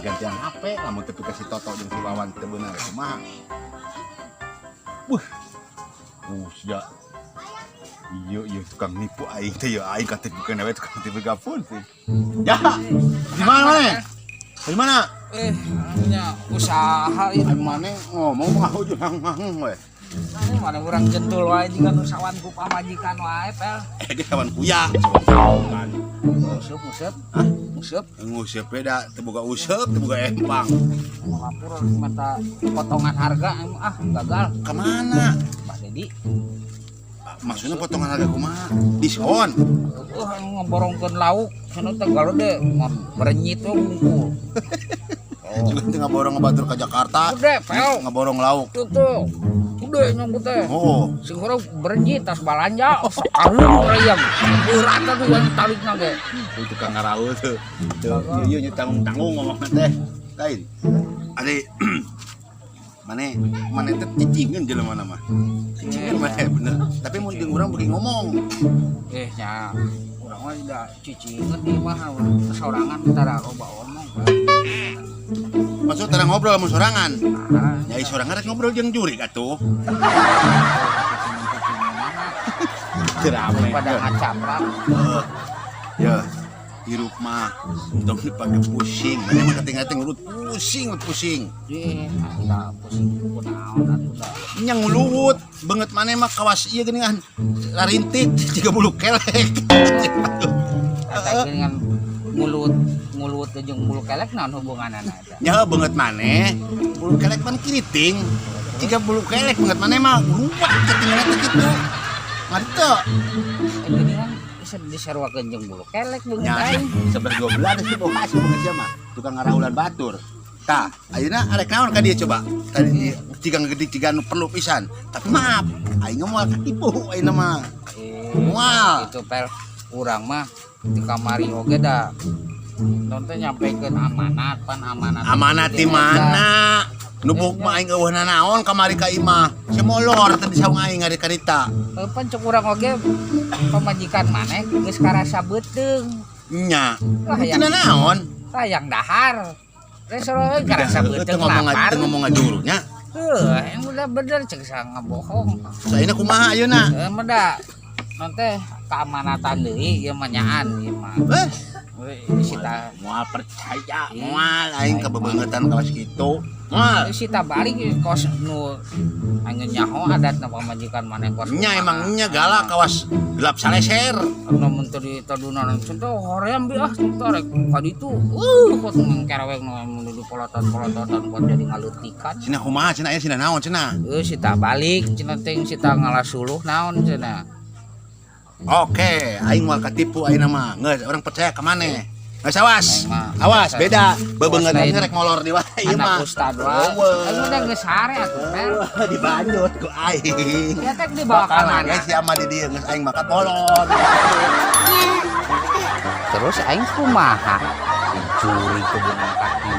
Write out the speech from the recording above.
gantian HP, lamun teu kasih Toto jeung si Wawan teu bener kumaha. Sia. Iya tukang nipu aing teh ya aing kate bukan we tukang tipu gapun sih. Ya. Di mana? Di mana? Punya usaha ieu. Aing mane ngomong mah ujung we. Mana urang jentul wae jiga nu sawan ku pamajikan wae pel. Ge kawan kuya, sawan. Museup. Hah? Museup. Nguseup beda, teu boga useup, teu boga empang. Lapor mata potongan harga gagal. Kemana? Pak Dedi. Maksudnya potongan harga kumaha? Diskon. Ngeborongkeun lauk, cenah teh galode mun berenyit we ngungkul. Juga teu ngaborong ngabatur ka Jakarta. Udah, pel. Ngaborong lauk. Tuh. Udah nyambut teh. Oh. Sing urang berenyit tas balanja, sakarung rayam. Berat atuh yang talikna ge. Itu tukang ngaraul tuh. Ieu nya tanggung-tanggung ngomongna teh. Lain. Ade Mane teh cicingeun jelema mah. Cicingeun mah bener. Tapi mun jeung urang beuki ngomong. Nya urang mah da cicingeun di mah sorangan tara loba omong. Maksud tara ngobrol mun sorangan. Nyai sorangan rek ngobrol jeung jurig atuh. Cerame Pada ngacaprak. Ya, hirup mah tong dipake pusing. Mane mah kating-kating urut pusing. Dah pusing kunaon atuh da. Nya nguluwut, beungeut mane mah kawas ieu geuningan larintik jiga bulu kelek. Eta dengan mulut jeung bulu kelek naon hubunganana eta? Nya beungeut mane bulu kelek pan kiriting. Jiga bulu kelek beungeut mane mah luwat ketinggalan teh kitu. Ngarteu. Geuningan bisa diseruakeun jeung bulu kelek beungeut Nya aing. 11-12 sih boga asuh beungeut sia mah. Tukang ngaraulan batur. Tah, ayeuna arek naon ka dieu coba? Tadi jiga ngeudik jiga nu perlu pisan. Tapi maaf, aing moal katipu ayeuna mah. Moal. Itu pel urang mah di kamari oge da nonton nyampekeun amanat Amanat di mana? Nubuk mah aing eueuhna naon kamari ka imah. Semolor teh disaung aing ari karita. pan cek urang oge pamajikan maneh geus karasa beuteung. Nya. Tina naon? Tayang dahar. Resoro karasa beuteung Teu ngomong ngajurunya. Yang udah bener cek sa ngabohong. Saeuna kumaha ayeuna? Mah da nanti keamanatan deui ieu mah nyaan ieu mah. Sita Moal percaya, moal aing kabebeungetan kawas kitu. Moal. Sita balik kos nu aing nyaho adatna pamajikan maneh kos. Nya emang nya galak kawas gelap saleser. Anu mun teu ditodunan contoh hoream bi rek ka ditu. Kos ngkerewek nu di polotot-polototan buat jadi ngalutikan. Cenah kumaha cenah aya cenah naon cenah? Sita balik cenah teh sita ngalasuluh naon cenah. Oke, aing moal katipu ayeuna mah. Geus urang percaya ka maneh. Geus awas. Awas beda. Bebeungetan rek ngolor di wae ieu mah. Anak ustad wae. Aing udah geus sare atuh pel. Dibanjut ku aing. Ya teh dibawa ka mana? Guys, sia mah di dieu geus aing makat bolon. Terus aing kumaha? Dicuri ke benang kaki